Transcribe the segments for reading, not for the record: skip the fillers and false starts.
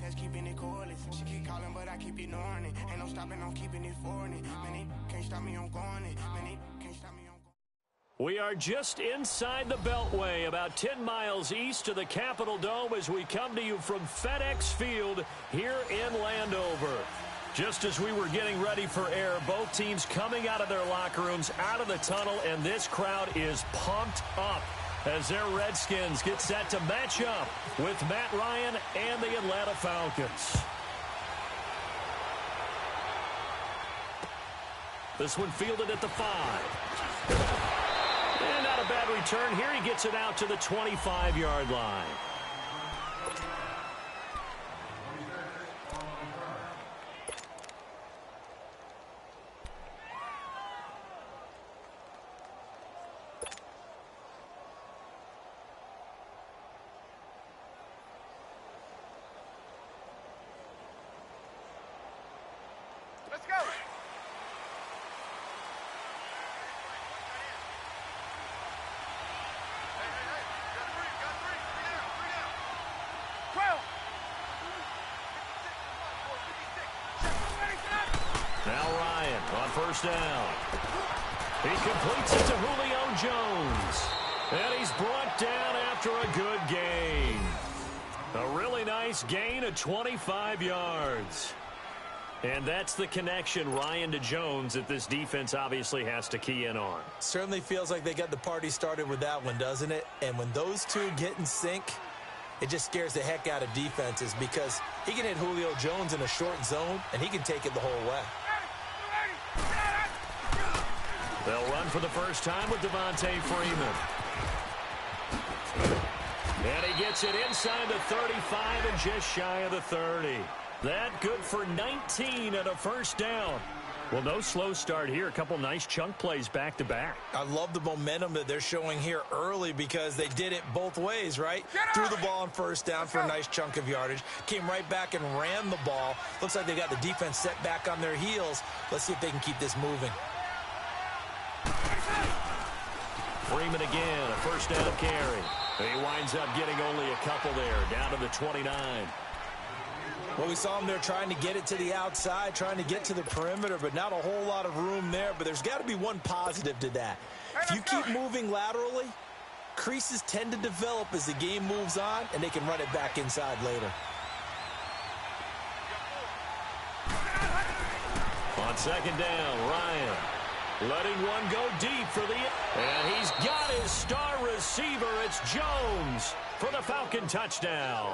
defense keeping it coolest. She keep calling, but I keep ignoring it. Ain't no stopping, I'm keeping it for it. Man, it can't stop me, I'm going it. Man, it can't stop me, I'm going. We are just inside the Beltway, about 10 miles east of the Capitol Dome as we come to you from FedEx Field here in Landover. Just as we were getting ready for air, both teams coming out of their locker rooms, out of the tunnel, and this crowd is pumped up as their Redskins get set to match up with Matt Ryan and the Atlanta Falcons. This one fielded at the 5. And not a bad return here. He gets it out to the 25-yard line. Let's go. Now Ryan on first down. He completes it to Julio Jones. And he's brought down after a good gain. A really nice gain of 25 yards. And that's the connection, Ryan to Jones, that this defense obviously has to key in on. Certainly feels like they got the party started with that one, doesn't it? And when those two get in sync, it just scares the heck out of defenses because he can hit Julio Jones in a short zone, and he can take it the whole way. They'll run for the first time with Devontae Freeman. And he gets it inside the 35 and just shy of the 30. That good for 19 and a first down. Well, no slow start here. A couple nice chunk plays back-to-back. I love the momentum that they're showing here early because they did it both ways, right? Threw the ball on first down for a nice chunk of yardage. Came right back and ran the ball. Looks like they got the defense set back on their heels. Let's see if they can keep this moving. Freeman again, a first down carry. He winds up getting only a couple there, down to the 29. Well, we saw him there trying to get it to the outside, trying to get to the perimeter, but not a whole lot of room there. But there's got to be one positive to that. If you keep moving laterally, creases tend to develop as the game moves on, and they can run it back inside later. On second down, Ryan letting one go deep for the... And he's got his star receiver. It's Jones for the Falcon touchdown.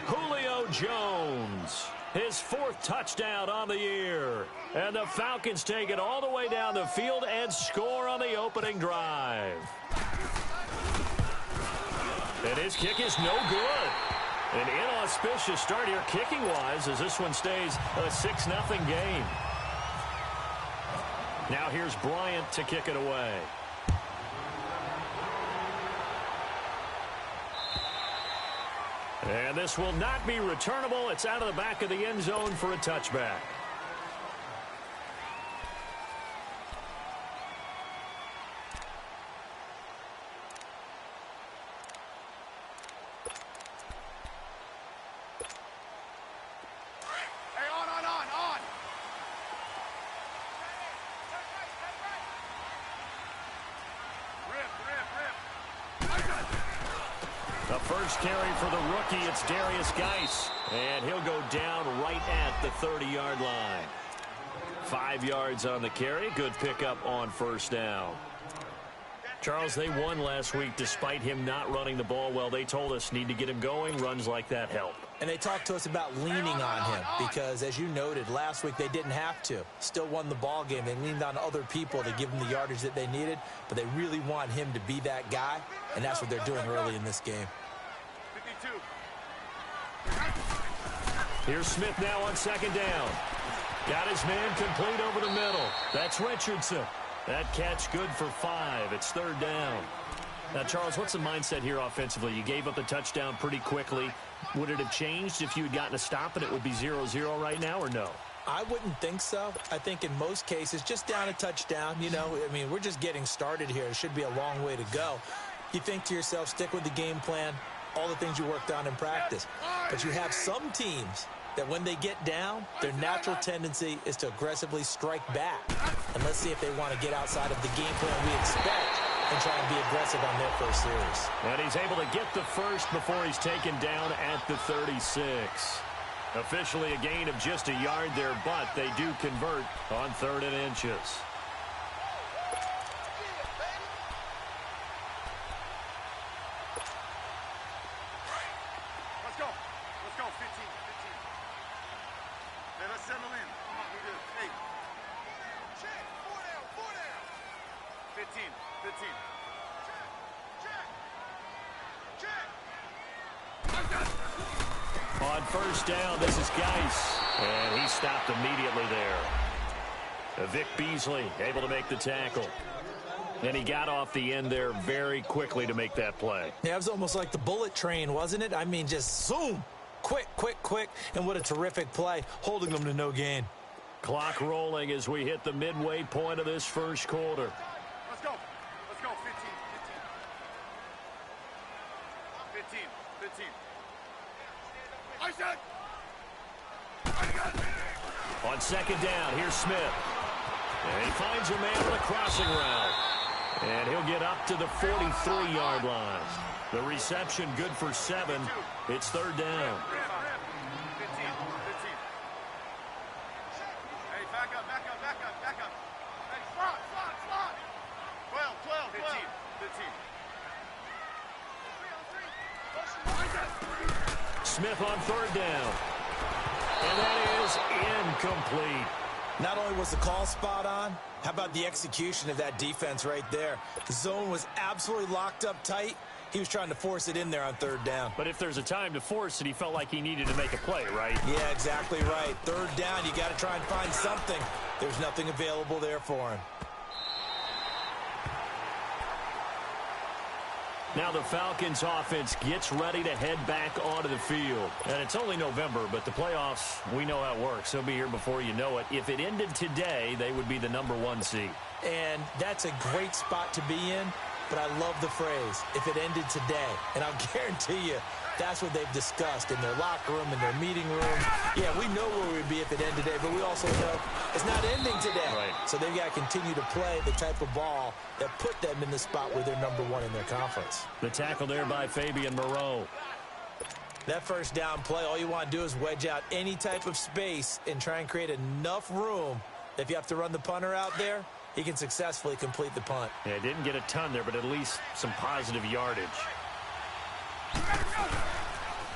Julio Jones, his 4th touchdown on the year. And the Falcons take it all the way down the field and score on the opening drive. And his kick is no good. An inauspicious start here kicking-wise as this one stays a 6-0 game. Now here's Bryant to kick it away. And this will not be returnable. It's out of the back of the end zone for a touchback. The first carry for the rookie, it's Darius Geis. And he'll go down right at the 30-yard line. 5 yards on the carry. Good pickup on first down. Charles, they won last week despite him not running the ball well. They told us need to get him going. Runs like that help. And they talked to us about leaning on him because, as you noted, last week they didn't have to. Still won the ball game. They leaned on other people to give them the yardage that they needed, but they really want him to be that guy, and that's what they're doing early in this game. 52. Here's Smith now on second down. Got his man complete over the middle. That's Richardson. That catch good for 5. It's third down. Now, Charles, what's the mindset here offensively? You gave up the touchdown pretty quickly. Would it have changed if you had gotten a stop and it would be 0-0 right now, or no? I wouldn't think so. I think in most cases, just down a touchdown, you know, I mean, we're just getting started here. It should be a long way to go. You think to yourself, stick with the game plan, all the things you worked on in practice. But you have some teams that when they get down, their natural tendency is to aggressively strike back. And let's see if they want to get outside of the game plan we expect and try and be aggressive on their first series. And he's able to get the first before he's taken down at the 36. Officially a gain of just a yard there, but they do convert on 3rd and inches. Let's go. Let's go. 15. Hey, let's settle in. Come on, we do. Hey. Check. 4 down. 15. Check. On first down, this is Geis. And he stopped immediately there. Vic Beasley able to make the tackle. And he got off the end there very quickly to make that play. Yeah, it was almost like the bullet train, wasn't it? I mean, just zoom. Quick. And what a terrific play, holding them to no gain. Clock rolling as we hit the midway point of this first quarter. Let's go. 15. I said. On second down, here's Smith. And he finds a man on a crossing route. And he'll get up to the 43-yard line. The reception good for 7. It's 3rd down. 15. Hey, back up. Hey, slot. 12. 15. Smith on 3rd down. And that is incomplete. Not only was the call spot on, how about the execution of that defense right there? The zone was absolutely locked up tight. He was trying to force it in there on 3rd down. But if there's a time to force it, he felt like he needed to make a play, right? Yeah, exactly right. 3rd down, you got to try and find something. There's nothing available there for him. Now the Falcons offense gets ready to head back onto the field. And it's only November, but the playoffs, we know how it works. They'll be here before you know it. If it ended today, they would be the #1 seed. And that's a great spot to be in, but I love the phrase, if it ended today. And I'll guarantee you, that's what they've discussed in their locker room, in their meeting room. Yeah, we know where we'd be if it ended today, but we also know it's not ending today. Right. So they've got to continue to play the type of ball that put them in the spot where they're #1 in their conference. The tackle there by Fabian Moreau. That first down play, all you want to do is wedge out any type of space and try and create enough room. If you have to run the punter out there, he can successfully complete the punt. Yeah, didn't get a ton there, but at least some positive yardage.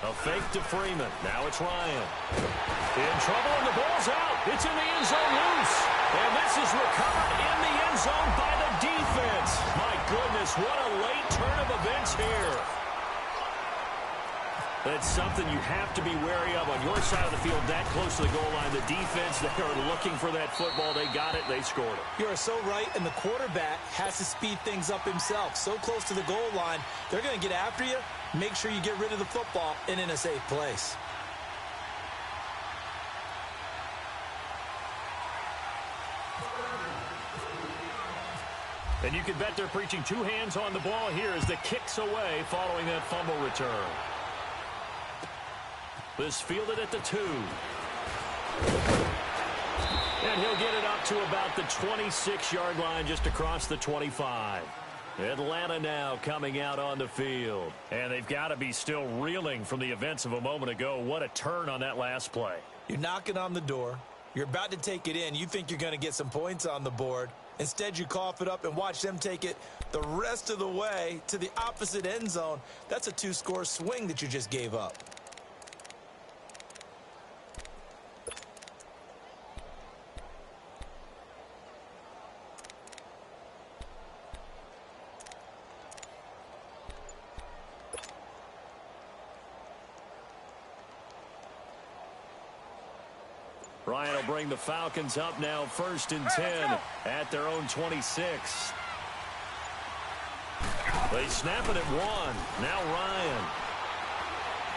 A fake to Freeman. Now it's Ryan. In trouble, and the ball's out. It's in the end zone loose. And this is recovered in the end zone by the defense. My goodness, what a late turn of events here. That's something you have to be wary of on your side of the field, that close to the goal line. The defense, they are looking for that football. They got it. They scored it. You are so right, and the quarterback has to speed things up himself. So close to the goal line, they're going to get after you. Make sure you get rid of the football and in a safe place. And you can bet they're preaching 2 hands on the ball here as the kick's away following that fumble return. This fielded at the 2. And he'll get it up to about the 26-yard line, just across the 25. Atlanta now coming out on the field. And they've got to be still reeling from the events of a moment ago. What a turn on that last play. You're knocking on the door. You're about to take it in. You think you're going to get some points on the board. Instead, you cough it up and watch them take it the rest of the way to the opposite end zone. That's a 2-score swing that you just gave up. Ryan will bring the Falcons up now 1st and 10 at their own 26. They snap it at 1. Now Ryan.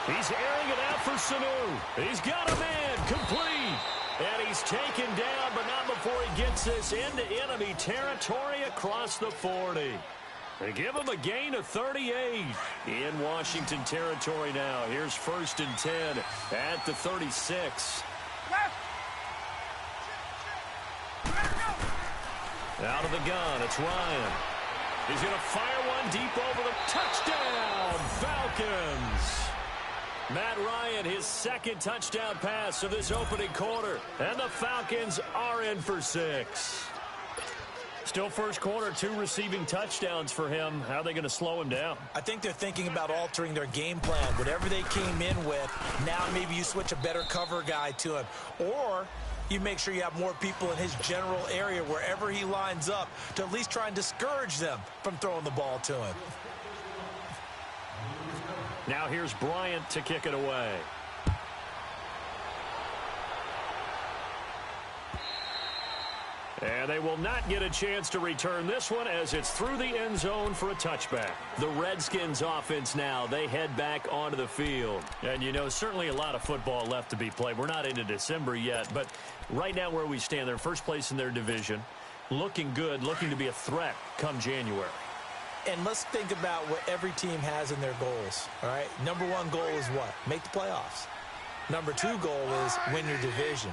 He's airing it out for Sanu. He's got a man complete. And he's taken down, but not before he gets this into enemy territory across the 40. They give him a gain of 38 in Washington territory now. Here's 1st and 10 at the 36. Out of the gun, it's Ryan. He's going to fire one deep over the touchdown, Falcons. Matt Ryan, his 2nd touchdown pass of this opening quarter. And the Falcons are in for 6. Still first quarter, 2 receiving touchdowns for him. How are they going to slow him down? I think they're thinking about altering their game plan. Whatever they came in with, now maybe you switch a better cover guy to him. Or you make sure you have more people in his general area wherever he lines up to at least try and discourage them from throwing the ball to him. Now here's Bryant to kick it away. And they will not get a chance to return this one as it's through the end zone for a touchback. The Redskins offense now, they head back onto the field. And, you know, certainly a lot of football left to be played. We're not into December yet, but right now where we stand, they're first place in their division, looking good, looking to be a threat come January. And let's think about what every team has in their goals, all right? Number 1 goal is what? Make the playoffs. Number 2 goal is win your division.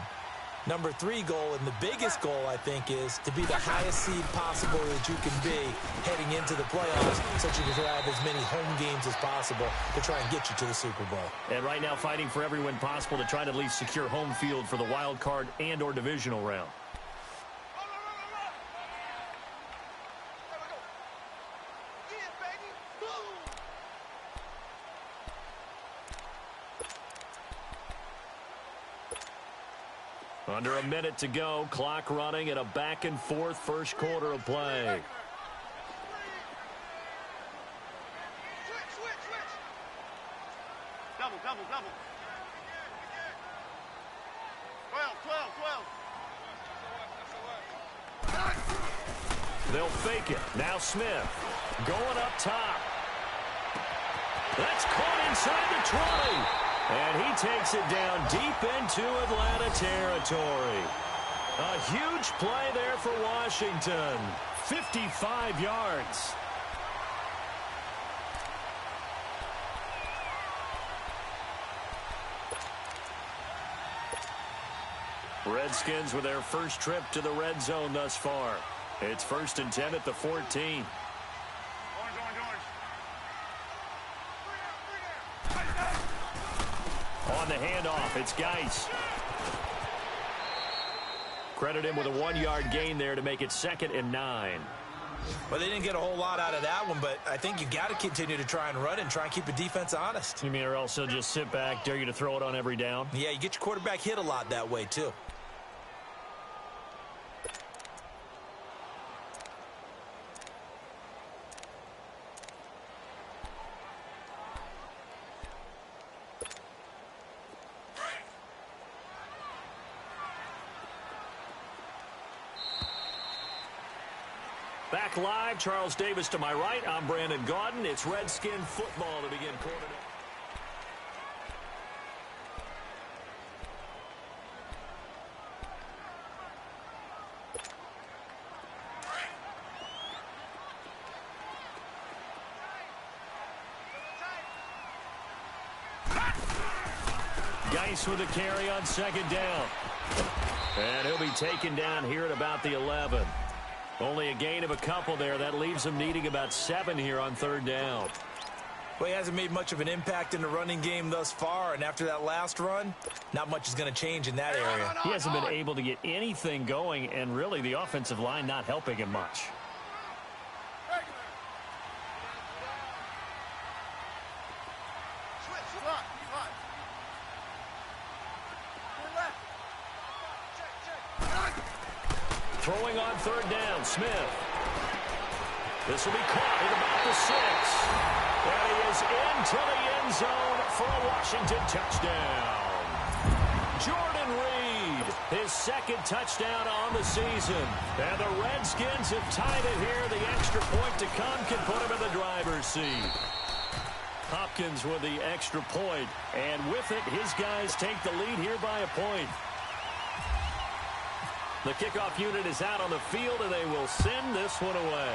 Number 3 goal, and the biggest goal, I think, is to be the highest seed possible that you can be heading into the playoffs so that you can have as many home games as possible to try and get you to the Super Bowl. And right now fighting for every win possible to try to at least secure home field for the wild card and or divisional round. Under a minute to go, clock running at a back-and-forth first quarter of play. Switch. Double. 12. They'll fake it. Now Smith going up top. That's caught inside the 20. And he takes it down deep into Atlanta territory. A huge play there for Washington. 55 yards. Redskins with their first trip to the red zone thus far. It's 1st and 10 at the 14. On the handoff, it's Geis. Credit him with a 1-yard gain there to make it 2nd and 9. Well, they didn't get a whole lot out of that one, but I think you got to continue to try and run and try and keep the defense honest. You mean, or else they'll just sit back, dare you to throw it on every down? Yeah, you get your quarterback hit a lot that way, too. Back live, Charles Davis to my right. I'm Brandon Gaudin. It's Redskin football to begin quarter. Geis with a carry on 2nd down. And he'll be taken down here at about the 11. Only a gain of a couple there. That leaves him needing about 7 here on 3rd down. Well, he hasn't made much of an impact in the running game thus far, and after that last run, not much is going to change in that area. He hasn't been able to get anything going, and really the offensive line not helping him much. Throwing on 3rd down, Smith. This will be caught at about the 6. And he is into the end zone for a Washington touchdown. Jordan Reed, his 2nd touchdown on the season. And the Redskins have tied it here. The extra point to come can put him in the driver's seat. Hopkins with the extra point. And with it, his guys take the lead here by a point. The kickoff unit is out on the field, and they will send this one away.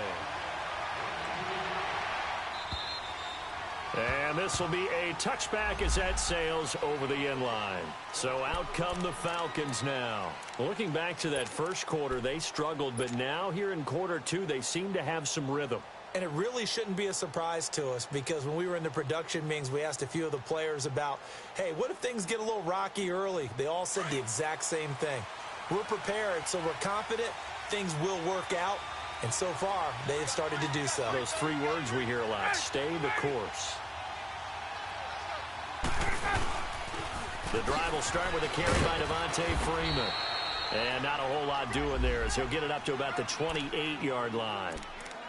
And this will be a touchback as that sails over the end line. So out come the Falcons now. Looking back to that first quarter, they struggled, but now here in quarter two, they seem to have some rhythm. And it really shouldn't be a surprise to us because when we were in the production meetings, we asked a few of the players about, hey, what if things get a little rocky early? They all said the exact same thing. We're prepared, so we're confident things will work out. And so far, they have started to do so. Those three words we hear a lot, stay the course. The drive will start with a carry by Devontae Freeman. And not a whole lot doing there as he'll get it up to about the 28-yard line.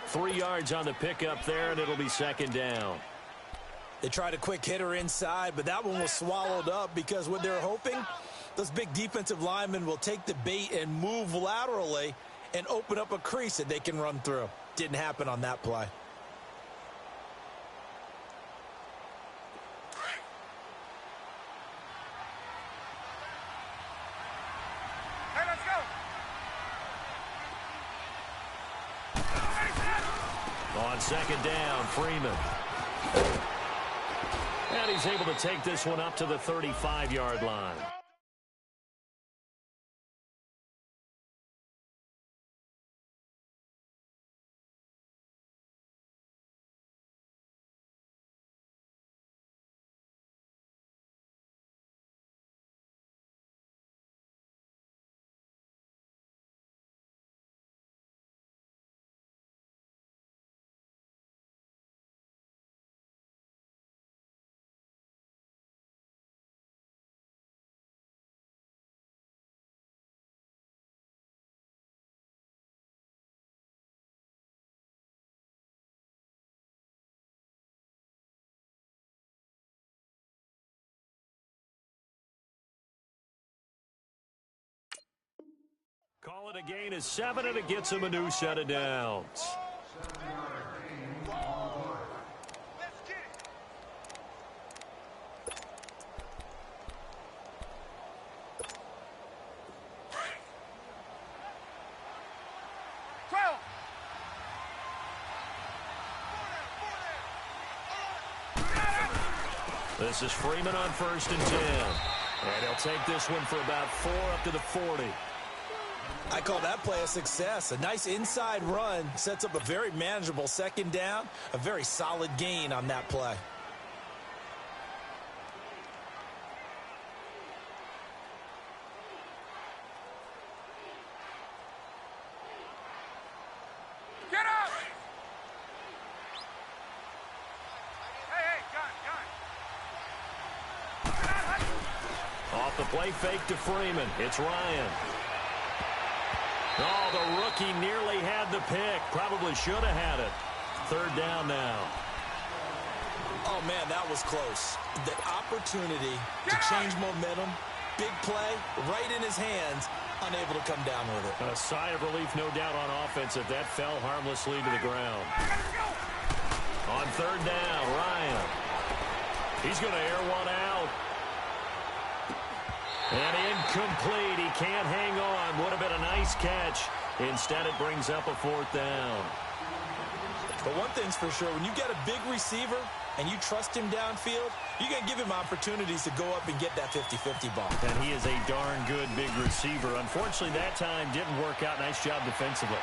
3 yards on the pickup there, and it'll be second down. They tried a quick hitter inside, but that one was swallowed up because what they're hoping, those big defensive linemen will take the bait and move laterally and open up a crease that they can run through. Didn't happen on that play. Hey, let's go. On second down, Freeman. And he's able to take this one up to the 35-yard line. Call it a gain of 7, and it gets him a new set of downs. Let's get it. 12. This is Freeman on 1st and 10. And he'll take this one for about 4 up to the 40. I call that play a success. A nice inside run sets up a very manageable second down, a very solid gain on that play. Get up. Hey, gun. Off the play fake to Freeman. It's Ryan. Oh, the rookie nearly had the pick. Probably should have had it. 3rd down now. Oh, man, that was close. The opportunity to change momentum, big play, right in his hands, unable to come down with it. A sigh of relief, no doubt, on offense if that fell harmlessly to the ground. On 3rd down, Ryan. He's going to air one out. And incomplete. He can't hang on. Would have been a nice catch. Instead, it brings up a 4th down. But one thing's for sure, when you get a big receiver and you trust him downfield, you're going to give him opportunities to go up and get that 50-50 ball. And he is a darn good big receiver. Unfortunately, that time didn't work out. Nice job defensively.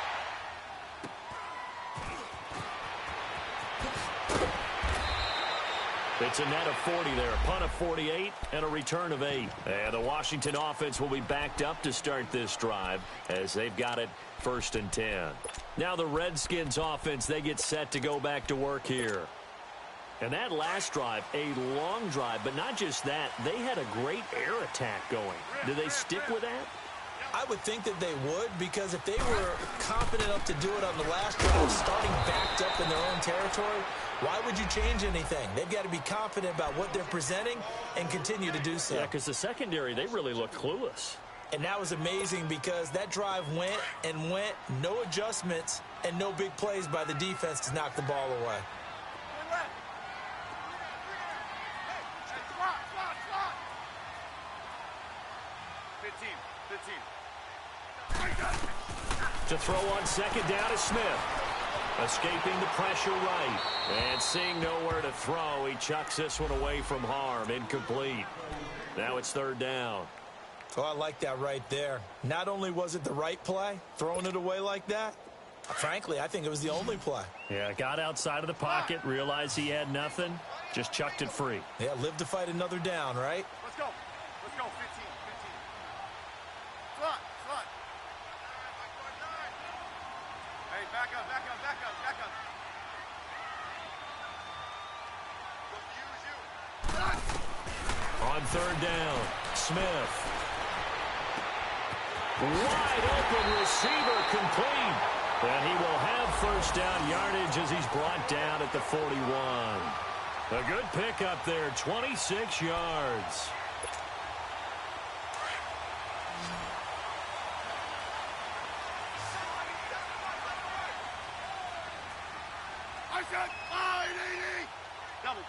It's a net of 40 there, a punt of 48, and a return of 8. And the Washington offense will be backed up to start this drive as they've got it 1st and 10. Now the Redskins offense, they get set to go back to work here. And that last drive, a long drive, but not just that, they had a great air attack going. Do they stick with that? I would think that they would, because if they were confident enough to do it on the last drive, starting backed up in their own territory, why would you change anything? They've got to be confident about what they're presenting and continue to do so. Yeah, because the secondary, they really look clueless. And that was amazing because that drive went and went, no adjustments, and no big plays by the defense to knock the ball away. 15. To throw on 2nd down is Smith. Escaping the pressure right. And seeing nowhere to throw, he chucks this one away from harm. Incomplete. Now it's third down. Oh, I like that right there. Not only was it the right play, throwing it away like that, frankly, I think it was the only play. Yeah, got outside of the pocket, realized he had nothing, just chucked it free. Yeah, live to fight another down, right? Let's go. Let's go. 15. Slot. Hey, back up. On third down, Smith. Wide open receiver complete. And he will have first down yardage as he's brought down at the 41. A good pickup there, 26 yards. I said 580. Double.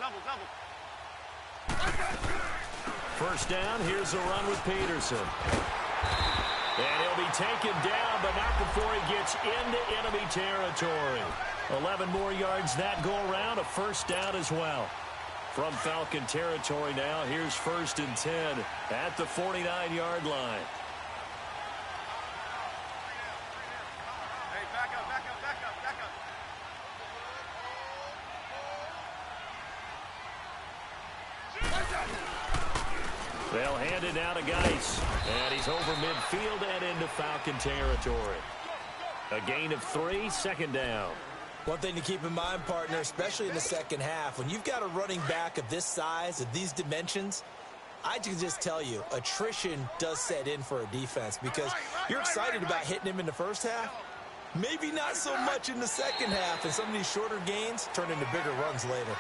First down, here's a run with Peterson. And he'll be taken down, but not before he gets into enemy territory. 11 more yards that go around, a first down as well. From Falcon territory now, here's 1st and 10 at the 49-yard line. Hey, back up. They'll hand it down to Geis. And he's over midfield and into Falcon territory. A gain of 3, second down. One thing to keep in mind, partner, especially in the second half, when you've got a running back of this size, of these dimensions, I can just tell you, attrition does set in for a defense because you're excited about hitting him in the first half. Maybe not so much in the second half, and some of these shorter gains turn into bigger runs later.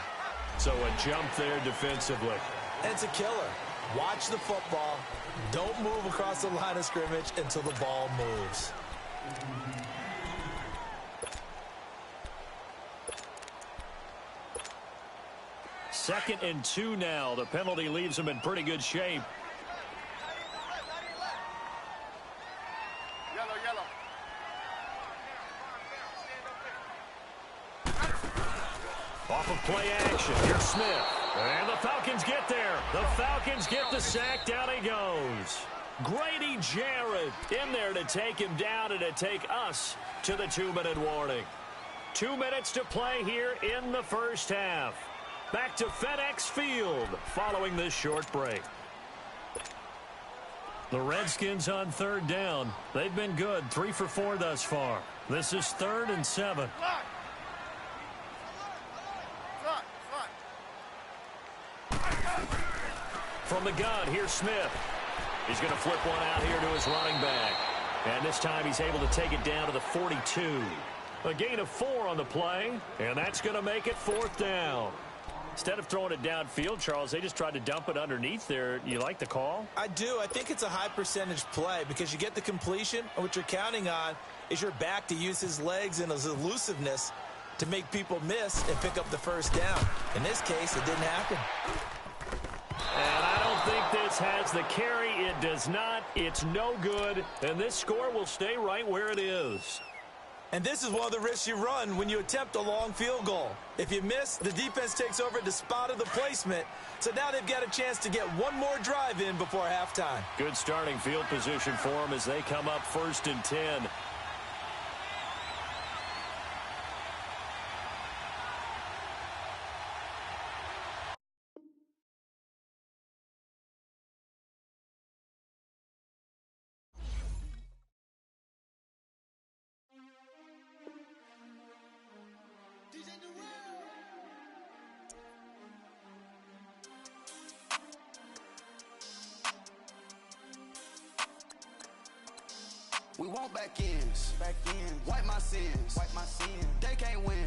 So a jump there defensively. And it's a killer. Watch the football. Don't move across the line of scrimmage until the ball moves. Second and 2 now. The penalty leaves him in pretty good shape. Yellow. Off of play action. Here's Smith. And the Falcons get there. The Falcons get the sack. Down he goes. Grady Jarrett in there to take him down and to take us to the 2-minute warning. 2 minutes to play here in the first half. Back to FedEx Field following this short break. The Redskins on third down. They've been good, 3 for 4 thus far. This is 3rd and 7. From the gun, here's Smith. He's going to flip one out here to his running back. And this time he's able to take it down to the 42. A gain of 4 on the play, and that's going to make it 4th down. Instead of throwing it downfield, Charles, they just tried to dump it underneath there. You like the call? I do. I think it's a high percentage play because you get the completion, and what you're counting on is your back to use his legs and his elusiveness to make people miss and pick up the first down. In this case, it didn't happen. And I don't think this has the carry. It does not. It's no good. And this score will stay right where it is. And this is one of the risks you run when you attempt a long field goal. If you miss, the defense takes over at the spot of the placement. So now they've got a chance to get one more drive in before halftime. Good starting field position for them as they come up 1st and 10. We want back ends. Wipe my sins. They can't win.